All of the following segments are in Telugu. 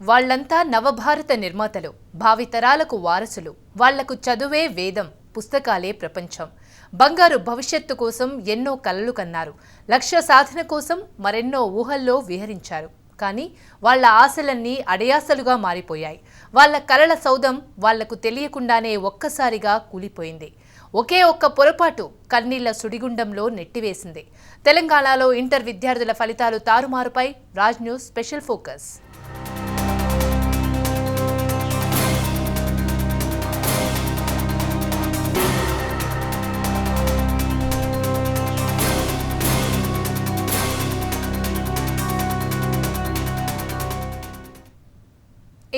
వాళ్లంతా నవభారత నిర్మాతలు, భావితరాలకు వారసులు. వాళ్లకు చదువే వేదం, పుస్తకాలే ప్రపంచం. బంగారు భవిష్యత్తు కోసం ఎన్నో కలలు కన్నారు. లక్ష్య సాధన కోసం మరెన్నో ఊహల్లో విహరించారు. కానీ వాళ్ల ఆశలన్నీ అడయాసలుగా మారిపోయాయి. వాళ్ల కలల సౌధం వాళ్లకు తెలియకుండానే ఒక్కసారిగా కూలిపోయింది. ఒకే ఒక్క పొరపాటు కన్నీళ్ల సుడిగుండంలో నెట్టివేసింది. తెలంగాణలో ఇంటర్ విద్యార్థుల ఫలితాలు తారుమారుపై Raj news special focus.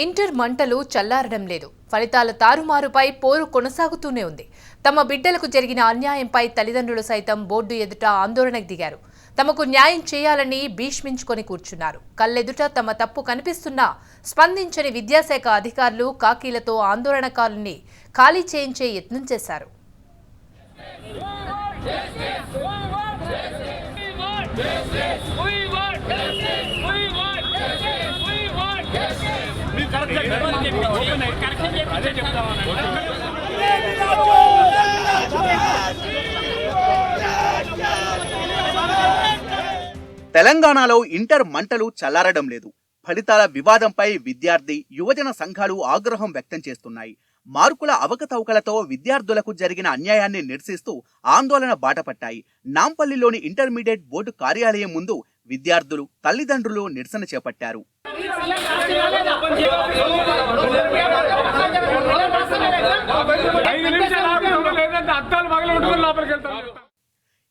Inter మంటలు చల్లారడం లేదు. ఫలితాల తారుమారుపై పోరు కొనసాగుతూనే ఉంది. తమ బిడ్డలకు జరిగిన అన్యాయంపై తల్లిదండ్రులు సైతం బోర్డు ఎదుట ఆందోళనకు దిగారు. తమకు న్యాయం చేయాలని భీష్మించుకొని కూర్చున్నారు. కళ్ళెదుట తమ తప్పు కనిపిస్తున్నా స్పందించని విద్యాశాఖ అధికారులు కాకీలతో ఆందోళనకారుల్ని ఖాళీ చేయించే యత్నం చేశారు. తెలంగాణలో ఇంటర్ మంటలు చల్లారడం లేదు. ఫలితాల వివాదంపై విద్యార్థి, యువజన సంఘాలు ఆగ్రహం వ్యక్తం చేస్తున్నాయి. మార్కుల అవకతవకలతో విద్యార్థులకు జరిగిన అన్యాయాన్ని నిరసిస్తూ ఆందోళన బాటపట్టాయి. నాంపల్లిలోని ఇంటర్మీడియట్ బోర్డు కార్యాలయం ముందు విద్యార్థులు, తల్లిదండ్రులు నిరసన చేపట్టారు.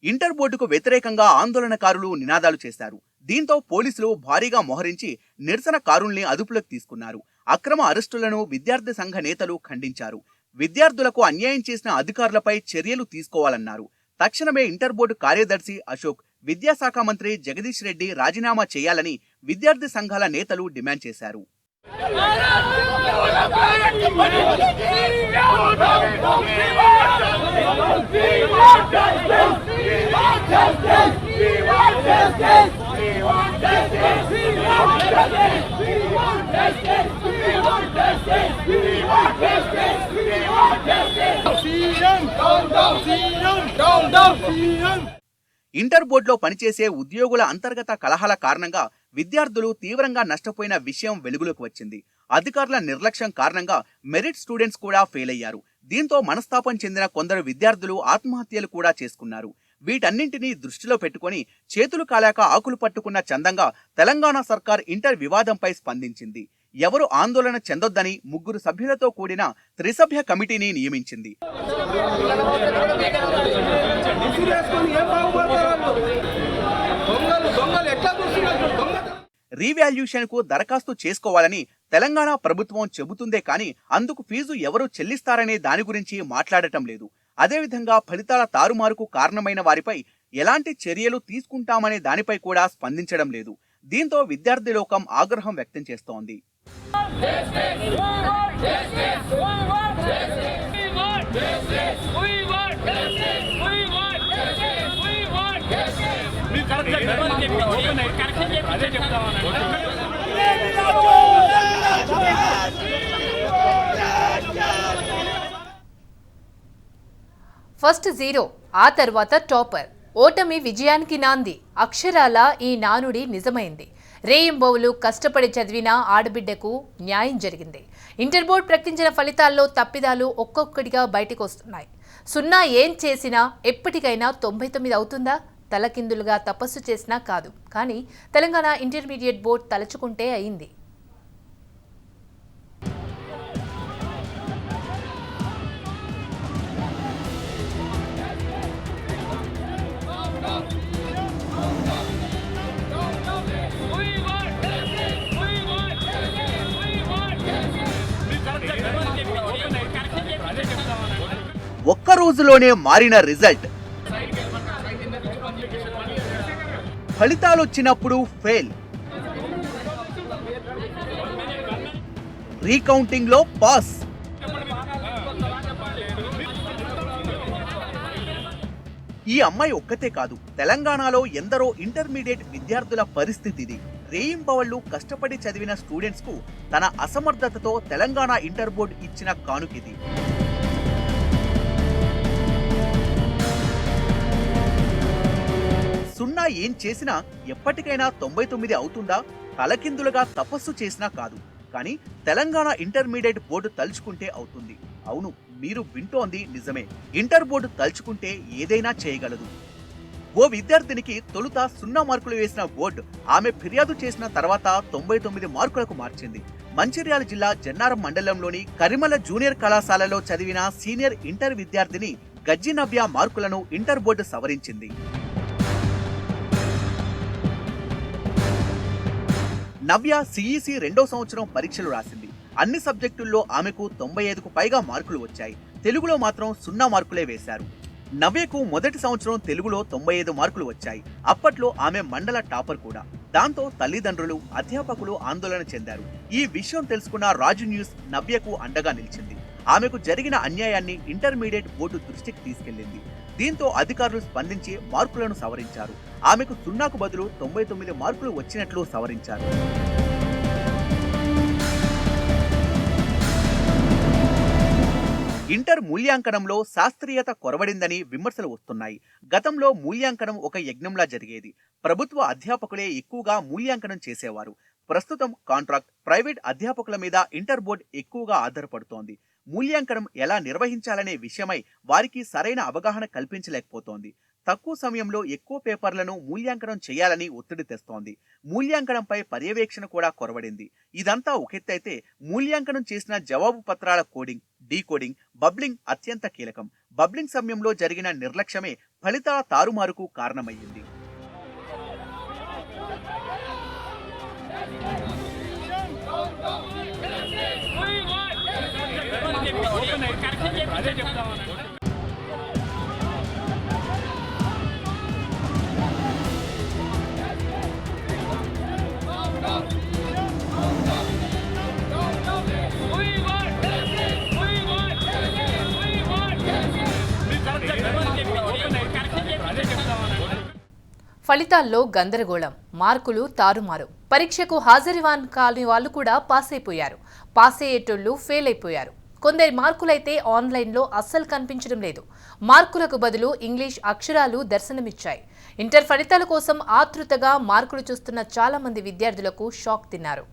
ఇంటర్ బోర్డుకు వ్యతిరేకంగా ఆందోళనకారులు నినాదాలు చేశారు. దీంతో పోలీసులు భారీగా మోహరించి నిరసనకారుల్ని అదుపులోకి తీసుకున్నారు. అక్రమ అరెస్టులను విద్యార్థి సంఘ నేతలు ఖండించారు. విద్యార్థులకు అన్యాయం చేసిన అధికారులపై చర్యలు తీసుకోవాలన్నారు. తక్షణమే ఇంటర్ బోర్డు కార్యదర్శి అశోక్, విద్యాశాఖ మంత్రి జగదీష్ రెడ్డి రాజీనామా చేయాలని విద్యార్థి సంఘాల నేతలు డిమాండ్ చేశారు. ఇంటర్ బోర్డులో పనిచేసే ఉద్యోగుల అంతర్గత కలహాల కారణంగా విద్యార్థులు తీవ్రంగా నష్టపోయిన విషయం వెలుగులోకి వచ్చింది. అధికారుల నిర్లక్ష్యం కారణంగా మెరిట్ స్టూడెంట్స్ కూడా ఫెయిల్ అయ్యారు. దీంతో మనస్తాపం చెందిన కొందరు విద్యార్థులు ఆత్మహత్యలు కూడా చేసుకున్నారు. వీటన్నింటినీ దృష్టిలో పెట్టుకుని చేతులు కాలాక ఆకులు పట్టుకున్న చందంగా తెలంగాణ సర్కార్ ఇంటర్ వివాదంపై స్పందించింది. ఎవరు ఆందోళన చెందొద్దని 3 సభ్యులతో కూడిన త్రిసభ్య కమిటీని నియమించింది. రీవాల్యూషన్ కు దరఖాస్తు చేసుకోవాలని తెలంగాణ ప్రభుత్వం చెబుతుందే కానీ అందుకు ఫీజు ఎవరు చెల్లిస్తారనే దాని గురించి మాట్లాడటం లేదు. అదేవిధంగా ఫలితాల తారుమారుకు కారణమైన వారిపై ఎలాంటి చర్యలు తీసుకుంటామనే దానిపై కూడా స్పందించడం లేదు. దీంతో విద్యార్థి లోకం ఆగ్రహం వ్యక్తం చేస్తోంది. ఫస్ట్ 0, ఆ తర్వాత టాపర్. ఓటమి విజయానికి నాంది. అక్షరాల ఈ నానుడి నిజమైంది. రేయింబౌలు కష్టపడి చదివిన ఆడబిడ్డకు న్యాయం జరిగింది. ఇంటర్ బోర్డు ప్రకటించిన ఫలితాల్లో తప్పిదాలు ఒక్కొక్కటిగా బయటకు వస్తున్నాయి. 0 ఏం చేసినా ఎప్పటికైనా 99 అవుతుందా? తలకిందులుగా తపస్సు చేసినా కాదు. కానీ తెలంగాణ ఇంటర్మీడియట్ బోర్డు తలచుకుంటే అయింది. ఒక్క రోజులోనే మారిన రిజల్ట్. ఫలితాలు వచ్చినప్పుడు ఫెయిల్, రీకౌంటింగ్ లో పాస్. ఈ అమ్మాయి ఒక్కతే కాదు, తెలంగాణలో ఎందరో ఇంటర్మీడియట్ విద్యార్థుల పరిస్థితి ఇది. రేయింబవళ్లు కష్టపడి చదివిన స్టూడెంట్స్ కు తన అసమర్థతతో తెలంగాణ ఇంటర్ బోర్డు ఇచ్చిన కానుకిది. సున్నా ఏం చేసినా ఎప్పటికైనా 99 అవుతుందా? తలకిందులుగా తపస్సు చేసినా కాదు. కానీ తెలంగాణ ఇంటర్మీడియట్ బోర్డు తలుచుకుంటే అవుతుంది. అవును, మీరు వింటోంది నిజమే. ఇంటర్ బోర్డు తలుచుకుంటే ఏదైనా చేయగలదు. ఓ విద్యార్థినికి తొలుత 0 మార్కులు వేసిన బోర్డు ఆమె ఫిర్యాదు చేసిన తర్వాత 99 మార్కులకు మార్చింది. మంచిర్యాల జిల్లా జన్నారం మండలంలోని కరిమల జూనియర్ కళాశాలలో చదివిన సీనియర్ ఇంటర్ విద్యార్థిని గజ్జి నవ్య మార్కులను ఇంటర్ బోర్డు సవరించింది. నవ్య సిఈసి 2వ సంవత్సరం పరీక్షలు రాసింది. అన్ని సబ్జెక్టుల్లో ఆమెకు 95కు పైగా మార్కులు వచ్చాయి. తెలుగులో మాత్రం 0 మార్కులే వేశారు. నవ్యకు మొదటి సంవత్సరం తెలుగులో 95 మార్కులు వచ్చాయి. అప్పట్లో ఆమె మండల టాపర్ కూడా. దాంతో తల్లిదండ్రులు, అధ్యాపకులు ఆందోళన చెందారు. ఈ విషయం తెలుసుకున్న రాజు న్యూస్ నవ్యకు అండగా నిలిచింది. ఆమెకు జరిగిన అన్యాయాన్ని ఇంటర్మీడియట్ బోర్డు దృష్టికి తీసుకెళ్లింది. దీంతో అధికారులు స్పందించి మార్కులను సవరించారు. ఆమెకు 0కు బదులు 99 మార్కులు వచ్చినట్లు సవరించారు. ఇంటర్ మూల్యాంకనంలో శాస్త్రీయత కొరవడిందని విమర్శలు వస్తున్నాయి. గతంలో మూల్యాంకనం ఒక యజ్ఞంలా జరిగేది. ప్రభుత్వ అధ్యాపకులే ఎక్కువగా మూల్యాంకనం చేసేవారు. ప్రస్తుతం కాంట్రాక్ట్, ప్రైవేట్ అధ్యాపకుల మీద ఇంటర్ బోర్డు ఎక్కువగా ఆధారపడుతోంది. మూల్యాంకనం ఎలా నిర్వహించాలనే విషయమై వారికి సరైన అవగాహన కల్పించలేకపోతోంది. తక్కువ సమయంలో ఎక్కువ పేపర్లను మూల్యాంకనం చేయాలని ఒత్తిడి తెస్తోంది. మూల్యాంకనంపై పర్యవేక్షణ కూడా కొరవడింది. ఇదంతా ఒకెత్తైతే మూల్యాంకనం చేసిన జవాబు పత్రాల కోడింగ్, డీకోడింగ్, బబ్లింగ్ అత్యంత కీలకం. బబ్లింగ్ సమయంలో జరిగిన నిర్లక్ష్యమే ఫలితాల తారుమారుకు కారణమయ్యింది. ఫలితాల్లో గందరగోళం, మార్కులు తారుమారు. పరీక్షకు హాజరువాన్ కాని వాళ్ళు కూడా పాస్ అయిపోయారు. పాస్ అయ్యేటోళ్లు ఫెయిల్ అయిపోయారు. కొందరి మార్కులైతే ఆన్లైన్లో అస్సలు కనిపించడం లేదు. మార్కులకు బదులు ఇంగ్లీష్ అక్షరాలు దర్శనమిచ్చాయి. ఇంటర్ ఫలితాల కోసం ఆతృతగా మార్కులు చూస్తున్న చాలా మంది విద్యార్థులకు షాక్ తిన్నారు.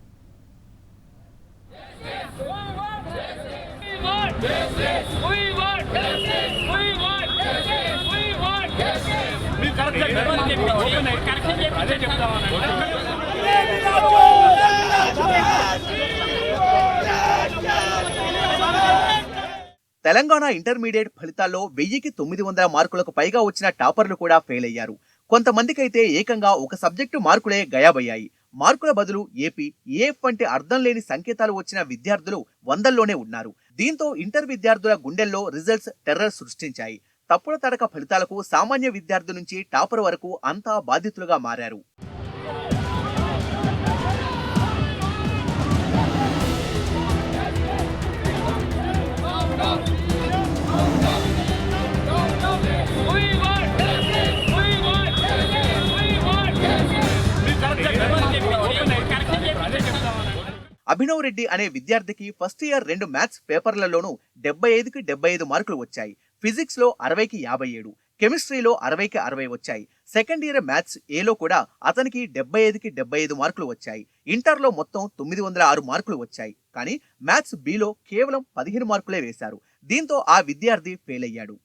తెలంగాణ ఇంటర్మీడియట్ ఫలితాల్లో 1000కి 900 మార్కులకు పైగా వచ్చిన టాపర్లు కూడా ఫెయిల్ అయ్యారు. కొంతమందికైతే ఏకంగా ఒక సబ్జెక్టు మార్కులే గయాబయ్యాయి. మార్కుల బదులు ఏపీ, ఏఎఫ్ వంటి అర్థం లేని సంకేతాలు వచ్చిన విద్యార్థులు వందల్లోనే ఉన్నారు. దీంతో ఇంటర్ విద్యార్థుల గుండెల్లో రిజల్ట్స్ టెర్రర్ సృష్టించాయి. తప్పుల తడక ఫలితాలకు సామాన్య విద్యార్థి నుంచి టాపర్ వరకు అంతా బాధితులుగా మారారు. అభినవ్ రెడ్డి అనే విద్యార్థికి ఫస్ట్ ఇయర్ 2 మ్యాథ్స్ పేపర్లలోనూ 75కి 75 మార్కులు వచ్చాయి. ఫిజిక్స్ లో 60కి 57, కెమిస్ట్రీలో 60కి 60 వచ్చాయి. సెకండ్ ఇయర్ మ్యాథ్స్ ఏలో కూడా అతనికి 75కి 75 మార్కులు వచ్చాయి. ఇంటర్లో మొత్తం 906 మార్కులు వచ్చాయి. కానీ మ్యాథ్స్ బిలో కేవలం 15 మార్కులే వేశారు. దీంతో ఆ విద్యార్థి ఫెయిల్ అయ్యాడు.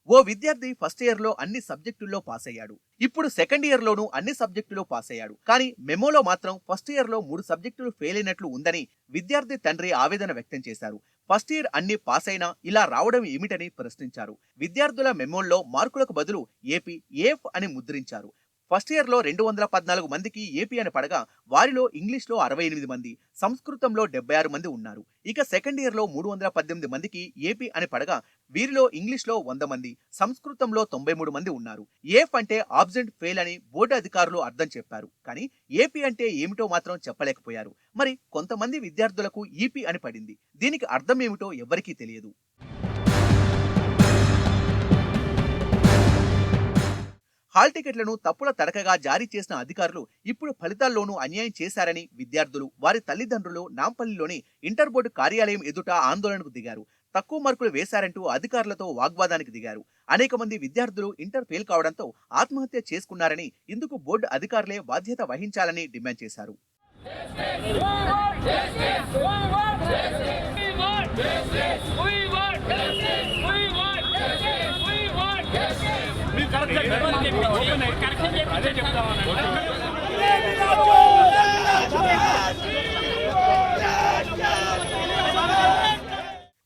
ఓ విద్యార్థి ఫస్ట్ ఇయర్ లో అన్ని సబ్జెక్టుల్లో పాస్ అయ్యాడు. ఇప్పుడు సెకండ్ ఇయర్ లోనూ అన్ని సబ్జెక్టులో పాస్ అయ్యాడు. కానీ మెమోలో మాత్రం ఫస్ట్ ఇయర్ లో 3 సబ్జెక్టులు ఫెయిల్ అయినట్లు ఉందని విద్యార్థి తండ్రి ఆవేదన వ్యక్తం చేశారు. ఫస్ట్ ఇయర్ అన్ని పాస్ అయినా ఇలా రావడం ఏమిటని ప్రశ్నించారు. విద్యార్థుల మెమోల్లో మార్కులకు బదులు ఏపీ, ఏఎఫ్ అని ముద్రించారు. ఫస్ట్ ఇయర్ లో 214 మందికి ఏపీ అని పడగా వారిలో ఇంగ్లీష్ లో 68 మంది, సంస్కృతంలో 76 మంది ఉన్నారు. ఇక సెకండ్ ఇయర్ లో 318 మందికి ఏపీ అని పడగా వీరిలో ఇంగ్లీష్ లో 100 మంది, సంస్కృతంలో 93 మంది ఉన్నారు. ఏఫ్ అంటే ఆబ్సెంట్ ఫెయిల్ అని బోర్డు అధికారులు అర్థం చెప్పారు. కానీ ఏపీ అంటే ఏమిటో మాత్రం చెప్పలేకపోయారు. మరి కొంతమంది విద్యార్థులకు ఈపీ అని పడింది. దీనికి అర్థం ఏమిటో ఎవరికీ తెలియదు. హాల్ టికెట్లను తప్పుల తడకగా జారీ చేసిన అధికారులు ఇప్పుడు ఫలితాల్లోనూ అన్యాయం చేశారని విద్యార్థులు, వారి తల్లిదండ్రులు నాంపల్లిలోని ఇంటర్ బోర్డు కార్యాలయం ఎదుట ఆందోళనకు దిగారు. తక్కువ మార్కులు వేశారంటూ అధికారులతో వాగ్వాదానికి దిగారు. అనేక మంది విద్యార్థులు ఇంటర్ ఫెయిల్ కావడంతో ఆత్మహత్య చేసుకున్నారని, ఇందుకు బోర్డు అధికారులే బాధ్యత వహించాలని డిమాండ్ చేశారు.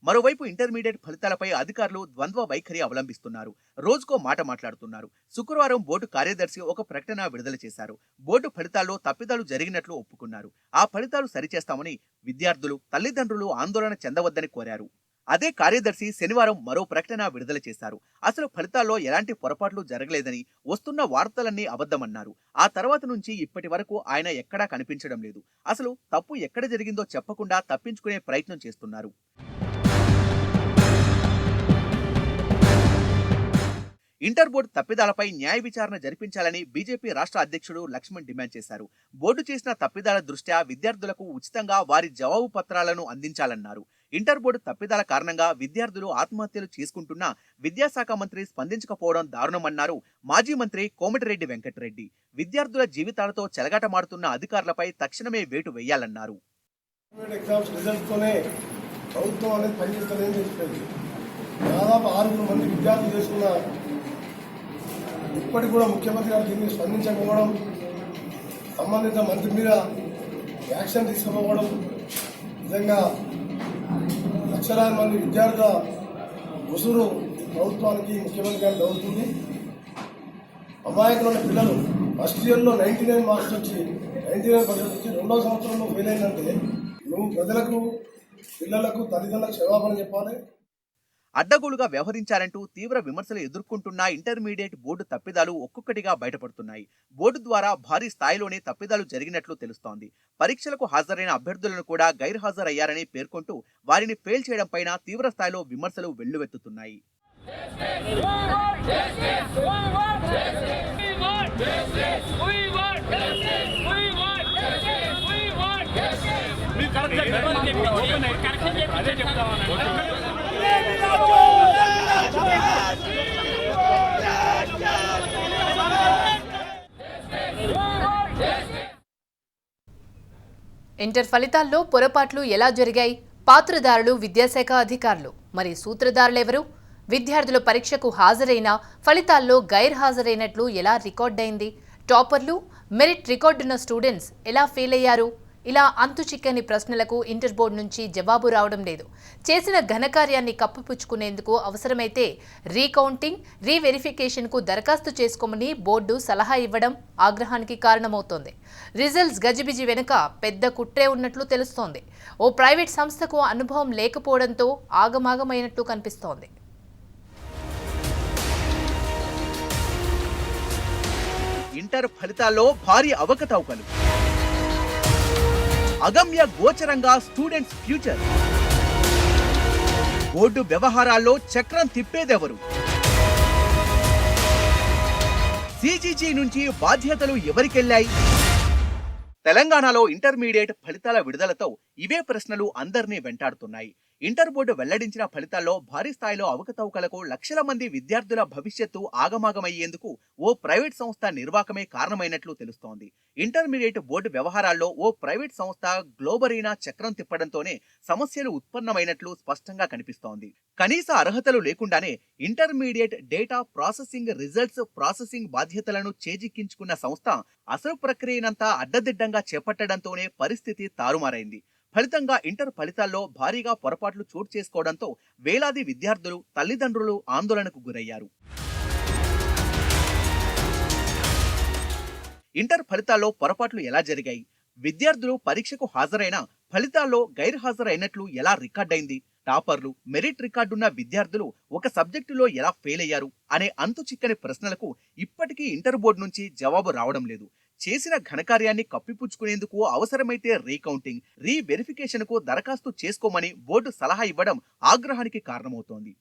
మరోవైపు ఇంటర్మీడియట్ ఫలితాలపై అధికారులు ద్వంద్వ వైఖరి అవలంబిస్తున్నారు. రోజుకో మాట మాట్లాడుతున్నారు. శుక్రవారం బోర్డు కార్యదర్శి ఒక ప్రకటన విడుదల చేశారు. బోర్డు ఫలితాల్లో తప్పిదాలు జరిగినట్లు ఒప్పుకున్నారు. ఆ ఫలితాలు సరిచేస్తామని విద్యార్థులు, తల్లిదండ్రులు ఆందోళన చెందవద్దని కోరారు. అదే కార్యదర్శి శనివారం మరో ప్రకటన విడుదల చేశారు. అసలు ఫలితాల్లో ఎలాంటి పొరపాట్లు జరగలేదని, వస్తున్న వార్తలన్నీ అబద్ధమన్నారు. ఆ తర్వాత నుంచి ఇప్పటి వరకు ఆయన ఎక్కడా కనిపించడం లేదు. అసలు తప్పు ఎక్కడ జరిగిందో చెప్పకుండా తప్పించుకునే ప్రయత్నం చేస్తున్నారు. ఇంటర్ బోర్డు తప్పిదాలపై న్యాయ విచారణ జరిపించాలని బీజేపీ రాష్ట్ర అధ్యక్షుడు లక్ష్మణ్ డిమాండ్ చేశారు. బోర్డు చేసిన తప్పిదాల దృష్ట్యా విద్యార్థులకు ఉచితంగా వారి జవాబు పత్రాలను అందించాలన్నారు. ఇంటర్ బోర్డు తప్పిదాల కారణంగా విద్యార్థులు ఆత్మహత్యలు చేసుకుంటున్నా విద్యాశాఖ మంత్రి స్పందించకపోవడం దారుణమన్నారు మాజీ మంత్రి కోమటిరెడ్డి వెంకటరెడ్డి. విద్యార్థుల జీవితాలతో చెలగాటమాడుతున్న అధికారులపై తక్షణమే వేటు వేయాలన్నారు. దాదాపు 6 మంది విద్యార్థులు చేసుకున్న ఇప్పటికి కూడా ముఖ్యమంత్రి గారు దీన్ని స్పందించకపోవడం, సంబంధిత మంత్రి మీద యాక్షన్ తీసుకోకపోవడం, నిజంగా లక్షలాది మంది విద్యార్థుల ఉసురు ప్రభుత్వానికి, ముఖ్యమంత్రి గారికి దొరుకుతుంది. అమాయకులైన పిల్లలు ఫస్ట్ ఇయర్లో 99 మార్క్స్ వచ్చి 99% వచ్చి 2వ సంవత్సరంలో ఫెయిల్ అయిందంటే నువ్వు ప్రజలకు, పిల్లలకు, తల్లిదండ్రులకు క్షమాపణ చెప్పాలి. అడ్డగోలుగా వ్యవహరించారంటూ తీవ్ర విమర్శలు ఎదుర్కొంటున్న ఇంటర్మీడియట్ బోర్డు తప్పిదాలు ఒక్కొక్కటిగా బయటపడుతున్నాయి. బోర్డు ద్వారా భారీ స్థాయిలోనే తప్పిదాలు జరిగినట్లు తెలుస్తోంది. పరీక్షలకు హాజరైన అభ్యర్థులను కూడా గైర్హాజరయ్యారని పేర్కొంటూ వారిని ఫెయిల్ చేయడం పైన తీవ్ర స్థాయిలో విమర్శలు వెల్లువెత్తుతున్నాయి. ఇంటర్ ఫలితాల్లో పొరపాట్లు ఎలా జరిగాయి? పాత్రదారులు విద్యాశాఖ అధికారులు. మరి సూత్రధారులెవరు? విద్యార్థులు పరీక్షకు హాజరైన ఫలితాల్లో గైర్హాజరైనట్లు ఎలా రికార్డైంది? టాపర్లు, మెరిట్ రికార్డున్న స్టూడెంట్స్ ఎలా ఫెయిల్ అయ్యారు? ఇలా అంతుచిక్కని ప్రశ్నలకు ఇంటర్ బోర్డు నుంచి జవాబు రావడం లేదు. చేసిన ఘనకార్యాన్ని కప్పిపుచ్చుకునేందుకు అవసరమైతే రీకౌంటింగ్, రీవెరిఫికేషన్కు దరఖాస్తు చేసుకోమని బోర్డు సలహా ఇవ్వడం ఆగ్రహానికి కారణమవుతోంది. రిజల్ట్స్ గజిబిజి వెనుక పెద్ద కుట్రే ఉన్నట్లు తెలుస్తోంది. ఓ ప్రైవేట్ సంస్థకు అనుభవం లేకపోవడంతో ఆగమాగమైనట్లు కనిపిస్తోంది. ఇంటర్ ఫలితాల్లో భారీ అవకతవకలు, అగమ్య గోచరంగా స్టూడెంట్స్ ఫ్యూచర్, బోర్డు వ్యవహారాల్లో చక్రం తిప్పేదెవరు? సిజీజీ నుంచి బాధ్యతలు ఎవరికెళ్లాయి? తెలంగాణలో ఇంటర్మీడియట్ ఫలితాల విడుదలతో ఇవే ప్రశ్నలు అందరినీ వెంటాడుతున్నాయి. ఇంటర్ బోర్డు వెల్లడించిన ఫలితాల్లో భారీ స్థాయిలో అవకతవకలకు లక్షల మంది విద్యార్థుల భవిష్యత్తు ఆగమాగమయ్యేందుకు ఓ ప్రైవేట్ సంస్థ నిర్వాకమే కారణమైనట్లు తెలుస్తోంది. ఇంటర్మీడియట్ బోర్డు వ్యవహారాల్లో ఓ ప్రైవేట్ సంస్థ గ్లోబరీనా చక్రం తిప్పడంతోనే సమస్యలు ఉత్పన్నమైనట్లు స్పష్టంగా కనిపిస్తోంది. కనీస అర్హతలు లేకుండానే intermediate data processing, results processing బాధ్యతలను చేజిక్కించుకున్న సంస్థ అసలు ప్రక్రియనంతా అడ్డదిడ్డంగా చేపట్టడంతోనే పరిస్థితి తారుమారైంది. ఫలితంగా ఇంటర్ ఫలితాల్లో భారీగా పొరపాట్లు చోటు చేసుకోవడంతో వేలాది విద్యార్థులు, తల్లిదండ్రులు ఆందోళనకు గురయ్యారు. ఇంటర్ ఫలితాల్లో పొరపాట్లు ఎలా జరిగాయి? విద్యార్థులు పరీక్షకు హాజరైన ఫలితాల్లో గైర్హాజరైనట్లు ఎలా రికార్డైంది? టాపర్లు, మెరిట్ రికార్డున్న విద్యార్థులు ఒక సబ్జెక్టులో ఎలా ఫెయిల్ అయ్యారు అనే అంతుచిక్కని ప్రశ్నలకు ఇప్పటికీ ఇంటర్ బోర్డు నుంచి జవాబు రావడం లేదు. చేసిన ఘనకార్యాన్ని కప్పిపుచ్చుకునేందుకు అవసరమైతే రీకౌంటింగ్, రీవెరిఫికేషన్కు దరఖాస్తు చేసుకోమని బోర్డు సలహా ఇవ్వడం ఆగ్రహానికి కారణమవుతోంది.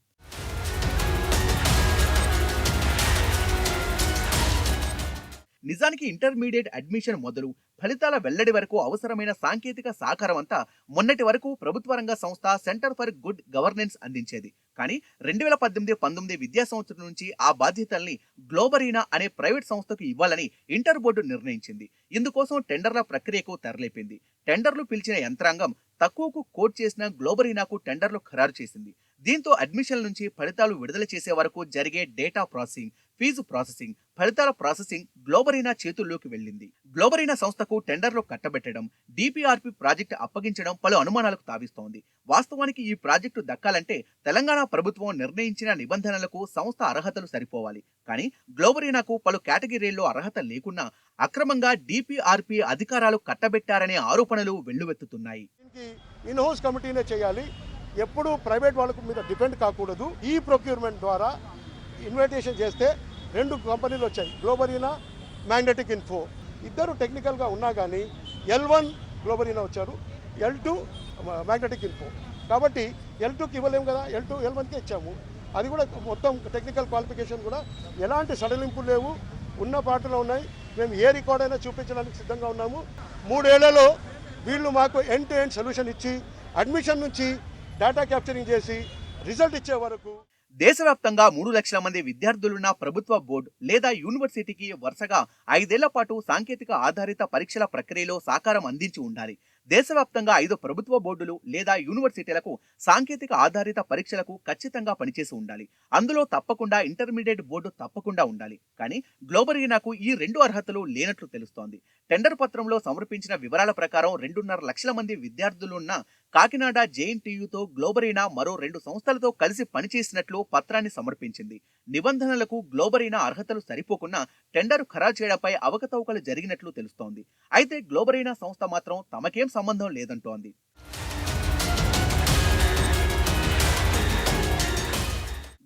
నిజానికి ఇంటర్మీడియట్ అడ్మిషన్ మొదలు ఫలితాల వెల్లడి వరకు అవసరమైన సాంకేతిక సహకారం అంతా మొన్నటి వరకు ప్రభుత్వ రంగ సంస్థ సెంటర్ ఫర్ గుడ్ గవర్నెన్స్ అందించేది. కానీ 2018-19 విద్యా సంవత్సరం నుంచి ఆ బాధ్యతల్ని గ్లోబరీనా అనే ప్రైవేట్ సంస్థకు ఇవ్వాలని ఇంటర్ బోర్డు నిర్ణయించింది. ఇందుకోసం టెండర్ల ప్రక్రియకు తెరలేపింది. టెండర్లు పిలిచిన యంత్రాంగం తక్కువకు కోట్ చేసిన గ్లోబరీనాకు టెండర్లు ఖరారు చేసింది. దీంతో అడ్మిషన్ల నుంచి ఫలితాలు విడుదల చేసే వరకు జరిగే డేటా ప్రాసెసింగ్, ఫీజు ప్రాసెసింగ్, ఫలితాల ప్రాసెసింగ్ గ్లోబరీనా చేతుల్లోకి వెళ్ళింది. గ్లోబరీనా సంస్థకు టెండర్లు కట్టబెట్టడం, డిపిఆర్పి ప్రాజెక్టు అప్పగించడం పలు అనుమానాలకు తావిస్తోంది. వాస్తవానికి ఈ ప్రాజెక్టు దక్కాలంటే తెలంగాణ ప్రభుత్వం నిర్ణయించిన నిబంధనలకు సంస్థ అర్హతలు సరిపోవాలి. కానీ గ్లోబరీనాకు పలు కేటగిరీల్లో అర్హత లేకున్నా అక్రమంగా డిపిఆర్పి అధికారాలు కట్టబెట్టారనే ఆరోపణలు వెల్లువెత్తుతున్నాయి. ఇన్హౌస్ కమిటీనే చేయాలి, ఎప్పుడు ప్రైవేట్ వాళ్ళ మీద డిపెండ్ కాకూడదు. ఈ ప్రొక్యూర్మెంట్ ద్వారా ఇన్విటేషన్ చేస్తే 2 కంపెనీలు వచ్చాయి, గ్లోబరీనా, మ్యాగ్నెటిక్ ఇన్ఫో. ఇద్దరు టెక్నికల్గా ఉన్నా కానీ L1 గ్లోబరీనా వచ్చారు, L2 మ్యాగ్నెటిక్ ఇన్ఫో. కాబట్టి L2కి ఇవ్వలేము కదా, L1కే ఇచ్చాము. అది కూడా మొత్తం టెక్నికల్ క్వాలిఫికేషన్ కూడా ఎలాంటి సడలింపులు లేవు, ఉన్న పాటలో ఉన్నాయి. మేము ఏ రికార్డ్ అయినా చూపించడానికి సిద్ధంగా ఉన్నాము. 3 ఏళ్లలో వీళ్ళు మాకు ఎండ్ టు ఎండ్ సొల్యూషన్ ఇచ్చి అడ్మిషన్ నుంచి డేటా క్యాప్చరింగ్ చేసి రిజల్ట్ ఇచ్చే వరకు దేశవ్యాప్తంగా 3 లక్షల మంది విద్యార్థులున్న ప్రభుత్వ బోర్డు లేదా యూనివర్సిటీకి వరుసగా 5 ఏళ్ల పాటు సాంకేతిక ఆధారిత పరీక్షల ప్రక్రియలో సహకారం అందించి ఉండాలి. దేశవ్యాప్తంగా 5 ప్రభుత్వ బోర్డులు లేదా యూనివర్సిటీలకు సాంకేతిక ఆధారిత పరీక్షలకు ఖచ్చితంగా పనిచేసి ఉండాలి. అందులో తప్పకుండా ఇంటర్మీడియట్ బోర్డు తప్పకుండా ఉండాలి. కానీ గ్లోబరీనాకు ఈ 2 అర్హతలు లేనట్లు తెలుస్తోంది. టెండర్ పత్రంలో సమర్పించిన వివరాల ప్రకారం 2.5 లక్షల మంది విద్యార్థులున్న కాకినాడ జేఎన్టీయూతో గ్లోబరీనా మరో 2 సంస్థలతో కలిసి పనిచేసినట్లు పత్రాన్ని సమర్పించింది. నిబంధనలకు గ్లోబరీనా అర్హతలు సరిపోకున్నా టెండర్ ఖరారు చేయడంపై అవకతవకలు జరిగినట్లు తెలుస్తోంది. అయితే గ్లోబరీనా సంస్థ మాత్రం తమకేం సంబంధం లేదంటోంది.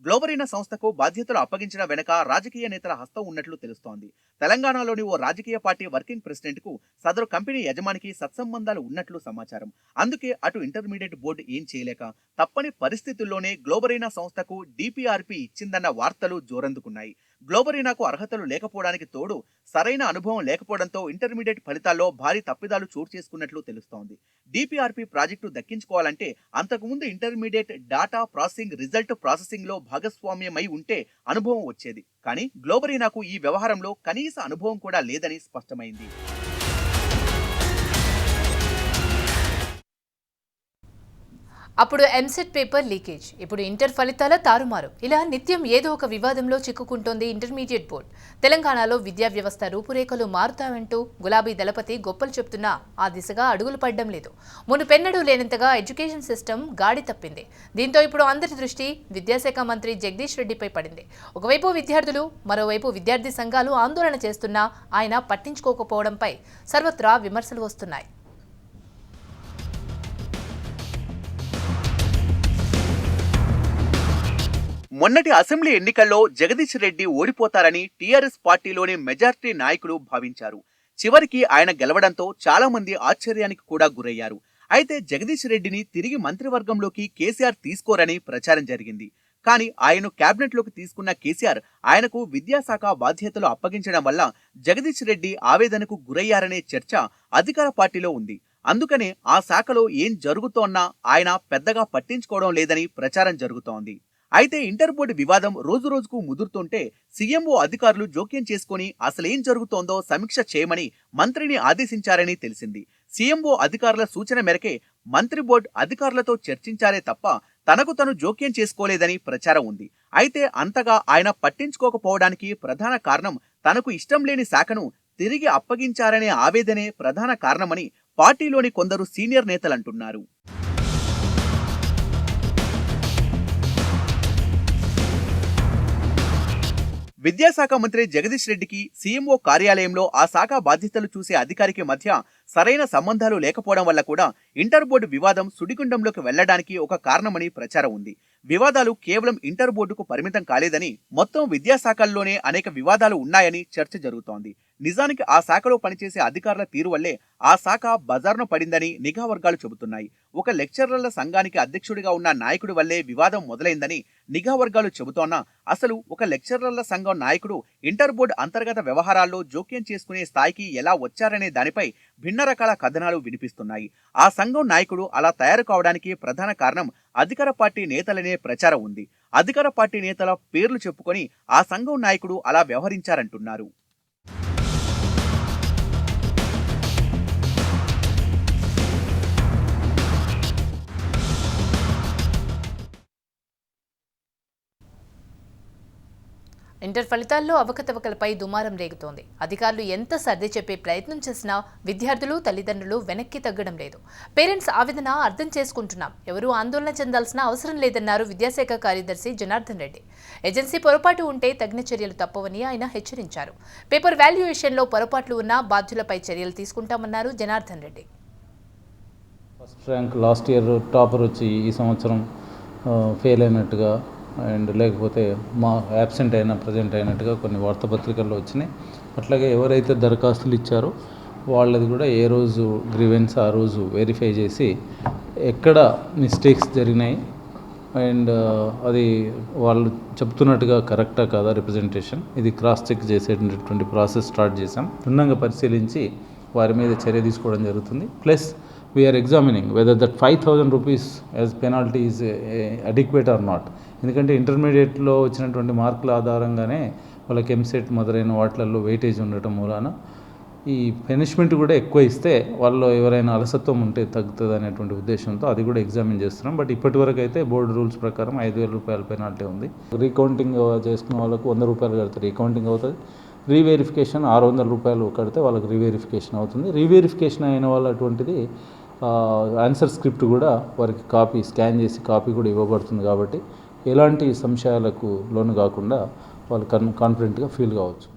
గ్లోబరీనా సంస్థకు బాధ్యతలు అప్పగించిన వెనక రాజకీయ నేతల హస్తం ఉన్నట్లు తెలుస్తోంది. తెలంగాణలోని ఓ రాజకీయ పార్టీ వర్కింగ్ ప్రెసిడెంట్ కు సదరు కంపెనీ యజమానికి సత్సంబంధాలు ఉన్నట్లు సమాచారం. అందుకే అటు ఇంటర్మీడియట్ బోర్డు ఏం చేయలేక తప్పని పరిస్థితుల్లోనే గ్లోబరీనా సంస్థకు డిపిఆర్పి ఇచ్చిందన్న వార్తలు జోరందుకున్నాయి. గ్లోబరీనాకు అర్హతలు లేకపోవడానికి తోడు సరైన అనుభవం లేకపోవడంతో ఇంటర్మీడియట్ ఫలితాల్లో భారీ తప్పిదాలు చోటు చేసుకున్నట్లు తెలుస్తోంది. డిపిఆర్పి ప్రాజెక్టు దక్కించుకోవాలంటే అంతకుముందు intermediate data processing, result processing లో భాగస్వామ్యమై ఉంటే అనుభవం వచ్చేది. కానీ గ్లోబరీనాకు ఈ వ్యవహారంలో కనీస అనుభవం కూడా లేదని స్పష్టమైంది. అప్పుడు ఎంసెట్ పేపర్ లీకేజ్, ఇప్పుడు ఇంటర్ ఫలితాల తారుమారు. ఇలా నిత్యం ఏదో ఒక వివాదంలో చిక్కుకుంటోంది ఇంటర్మీడియట్ బోర్డు. తెలంగాణలో విద్యా వ్యవస్థ రూపురేఖలు మారుతామంటూ గులాబీ దళపతి గొప్పలు చెప్తున్నా ఆ దిశగా అడుగులు పడ్డం లేదు. మునుపెన్నడూ లేనంతగా ఎడ్యుకేషన్ సిస్టమ్ గాడి తప్పింది. దీంతో ఇప్పుడు అందరి దృష్టి విద్యాశాఖ మంత్రి జగదీష్ రెడ్డిపై పడింది. ఒకవైపు విద్యార్థులు, మరోవైపు విద్యార్థి సంఘాలు ఆందోళన చేస్తున్నా ఆయన పట్టించుకోకపోవడంపై సర్వత్రా విమర్శలు వస్తున్నాయి. మొన్నటి అసెంబ్లీ ఎన్నికల్లో జగదీష్ రెడ్డి ఓడిపోతారని టీఆర్ఎస్ పార్టీలోని మెజారిటీ నాయకులు భావించారు. చివరికి ఆయన గెలవడంతో చాలా మంది ఆశ్చర్యానికి కూడా గురయ్యారు. అయితే జగదీష్ రెడ్డిని తిరిగి మంత్రివర్గంలోకి కేసీఆర్ తీసుకోరని ప్రచారం జరిగింది. కానీ ఆయన్ను కేబినెట్లోకి తీసుకున్న కేసీఆర్ ఆయనకు విద్యాశాఖ బాధ్యతలు అప్పగించడం వల్ల జగదీష్ రెడ్డి ఆవేదనకు గురయ్యారనే చర్చ అధికార పార్టీలో ఉంది. అందుకనే ఆ శాఖలో ఏం జరుగుతోన్నా ఆయన పెద్దగా పట్టించుకోవడం లేదని ప్రచారం జరుగుతోంది. అయితే ఇంటర్ బోర్డు వివాదం రోజు రోజుకు ముదురుతుంటే సీఎంఓ అధికారులు జోక్యం చేసుకుని అసలేం జరుగుతోందో సమీక్ష చేయమని మంత్రిని ఆదేశించారని తెలిసింది. సీఎంఓ అధికారుల సూచన మేరకే మంత్రి బోర్డు అధికారులతో చర్చించారే తప్ప తనకు తను జోక్యం చేసుకోలేదని ప్రచారం ఉంది. అయితే అంతగా ఆయన పట్టించుకోకపోవడానికి ప్రధాన కారణం తనకు ఇష్టం లేని శాఖను తిరిగి అప్పగించారనే ఆవేదనే ప్రధాన కారణమని పార్టీలోని కొందరు సీనియర్ నేతలంటున్నారు. విద్యాశాఖ మంత్రి జగదీష్ రెడ్డికి సీఎంఓ కార్యాలయంలో ఆ శాఖ బాధ్యతలు చూసే అధికారికి మధ్య సరైన సంబంధాలు లేకపోవడం వల్ల కూడా ఇంటర్ బోర్డు వివాదం సుడిగుండంలోకి వెళ్లడానికి ఒక కారణమని ప్రచారం ఉంది. వివాదాలు కేవలం ఇంటర్ బోర్డుకు పరిమితం కాలేదని, మొత్తం విద్యాశాఖల్లోనే అనేక వివాదాలు ఉన్నాయని చర్చ జరుగుతోంది. నిజానికి ఆ శాఖలో పనిచేసే అధికారుల తీరు వల్లే ఆ శాఖ బజార్ను పడిందని నిఘా వర్గాలు చెబుతున్నాయి. ఒక లెక్చరర్ల సంఘానికి అధ్యక్షుడిగా ఉన్న నాయకుడి వల్లే వివాదం మొదలైందని నిఘా వర్గాలు చెబుతోన్నా అసలు ఒక లెక్చరర్ల సంఘం నాయకుడు ఇంటర్ బోర్డు అంతర్గత వ్యవహారాల్లో జోక్యం చేసుకునే స్థాయికి ఎలా వచ్చారనే దానిపై భిన్న రకాల కథనాలు వినిపిస్తున్నాయి. ఆ సంఘం నాయకుడు అలా తయారు కావడానికి ప్రధాన కారణం అధికార పార్టీ నేతలనే ప్రచారం ఉంది. అధికార పార్టీ నేతల పేర్లు చెప్పుకొని ఆ సంఘం నాయకుడు అలా వ్యవహరించారంటున్నారు. ఇంటర్ ఫలితాల్లో అవకతవకలపై దుమారం రేగుతోంది. అధికారులు ఎంత సర్ది చెప్పే ప్రయత్నం చేసినా విద్యార్థులు తల్లిదండ్రులు వెనక్కి తగ్గడం లేదు. పేరెంట్స్ ఆవేదన అర్థం చేసుకుంటున్నాం, ఎవరూ ఆందోళన చెందాల్సిన అవసరం లేదన్నారు విద్యాశాఖ కార్యదర్శి జనార్దన్ రెడ్డి. ఏజెన్సీ పొరపాటు ఉంటే తగిన చర్యలు తప్పవని ఆయన హెచ్చరించారు. పేపర్ వాల్యుయేషన్లో పొరపాట్లు ఉన్నా బాధ్యులపై చర్యలు తీసుకుంటామన్నారు Janardhan Reddy. First rank last year topper వచ్చి ఈ సంవత్సరం ఫెయిల్ అయినట్టుగా అండ్ లేకపోతే మా యాబ్సెంట్ అయినా ప్రజెంట్ అయినట్టుగా కొన్ని వార్తాపత్రికల్లో వచ్చినాయి. అట్లాగే ఎవరైతే దరఖాస్తులు ఇచ్చారో వాళ్ళది కూడా ఏ రోజు గ్రీవెన్స్ ఆ రోజు వెరిఫై చేసి ఎక్కడ మిస్టేక్స్ జరిగినాయి అండ్ అది వాళ్ళు చెప్తున్నట్టుగా కరెక్టా కాదా రిప్రజెంటేషన్ ఇది క్రాస్ చెక్ చేసేటటువంటి ప్రాసెస్ స్టార్ట్ చేసాం. క్షుణ్ణంగా పరిశీలించి వారి మీద చర్య తీసుకోవడం జరుగుతుంది. Plus we are examining whether that 5,000 rupees as penalty is adequate or not. ఎందుకంటే ఇంటర్మీడియట్లో వచ్చినటువంటి మార్కుల ఆధారంగానే వాళ్ళకి ఎంసెట్ మొదలైన వాటిలలో వెయిటేజ్ ఉండటం మూలాన ఈ పనిష్మెంట్ కూడా ఎక్కువ ఇస్తే వాళ్ళు ఎవరైనా అలసత్వం ఉంటే తగ్గుతుంది అనేటువంటి ఉద్దేశంతో అది కూడా ఎగ్జామిన్ చేస్తున్నాం. బట్ ఇప్పటివరకు అయితే బోర్డు రూల్స్ ప్రకారం 5,000 రూపాయల పెనాల్టీ ఉంది. రీకౌంటింగ్ చేసుకున్న వాళ్ళకు 100 రూపాయలు కడితే రీకౌంటింగ్ అవుతుంది. రీవెరిఫికేషన్ 600 రూపాయలు కడితే వాళ్ళకి రీవెరిఫికేషన్ అవుతుంది. రీవెరిఫికేషన్ అయిన వాళ్ళు అటువంటిది ఆన్సర్ స్క్రిప్ట్ కూడా వారికి కాపీ స్కాన్ చేసి కాపీ కూడా ఇవ్వబడుతుంది. కాబట్టి ఎలాంటి సంశయాలకు లోను కాకుండా వాళ్ళు కాన్ఫిడెంట్గా ఫీల్ కావచ్చు.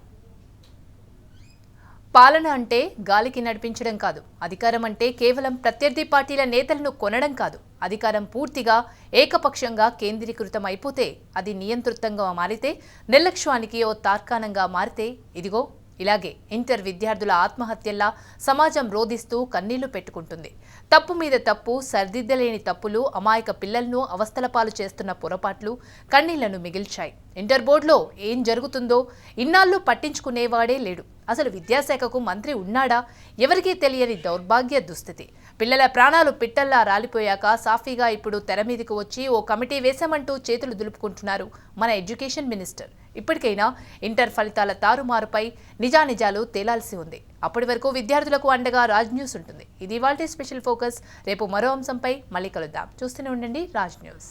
పాలన అంటే గాలికి నడిపించడం కాదు, అధికారం అంటే కేవలం ప్రత్యర్థి పార్టీల నేతలను కొనడం కాదు. అధికారం పూర్తిగా ఏకపక్షంగా కేంద్రీకృతం అయిపోతే, అది నియంత్రితంగా మారితే, నిర్లక్ష్యానికి ఓ తార్కాణంగా మారితే ఇదిగో ఇలాగే ఇంటర్ విద్యార్థుల ఆత్మహత్యల్లా సమాజం రోధిస్తూ కన్నీళ్లు పెట్టుకుంటుంది. తప్పు మీద తప్పు, సరిదిద్దలేని తప్పులు అమాయక పిల్లలను అవస్థల పాలు చేస్తున్న పొరపాట్లు కన్నీళ్లను మిగిల్చాయి. ఇంటర్ బోర్డులో ఏం జరుగుతుందో ఇన్నాళ్ళు పట్టించుకునేవాడే లేడు. అసలు విద్యాశాఖకు మంత్రి ఉన్నాడా? ఎవరికీ తెలియని దౌర్భాగ్య దుస్థితి. పిల్లల ప్రాణాలు పిట్టల్లా రాలిపోయాక సాఫీగా ఇప్పుడు తెర మీదకు వచ్చి ఓ కమిటీ వేశామంటూ చేతులు దులుపుకుంటున్నారు మన ఎడ్యుకేషన్ మినిస్టర్. ఇప్పటికైనా ఇంటర్ ఫలితాల తారుమారుపై నిజానిజాలు తేలాల్సి ఉంది. అప్పటి వరకు విద్యార్థులకు అండగా రాజ్ న్యూస్ ఉంటుంది. ఇది ఇవాల్టి స్పెషల్ ఫోకస్. రేపు మరో అంశంపై మళ్ళీ కలుద్దాం. చూస్తూనే ఉండండి రాజ్ న్యూస్.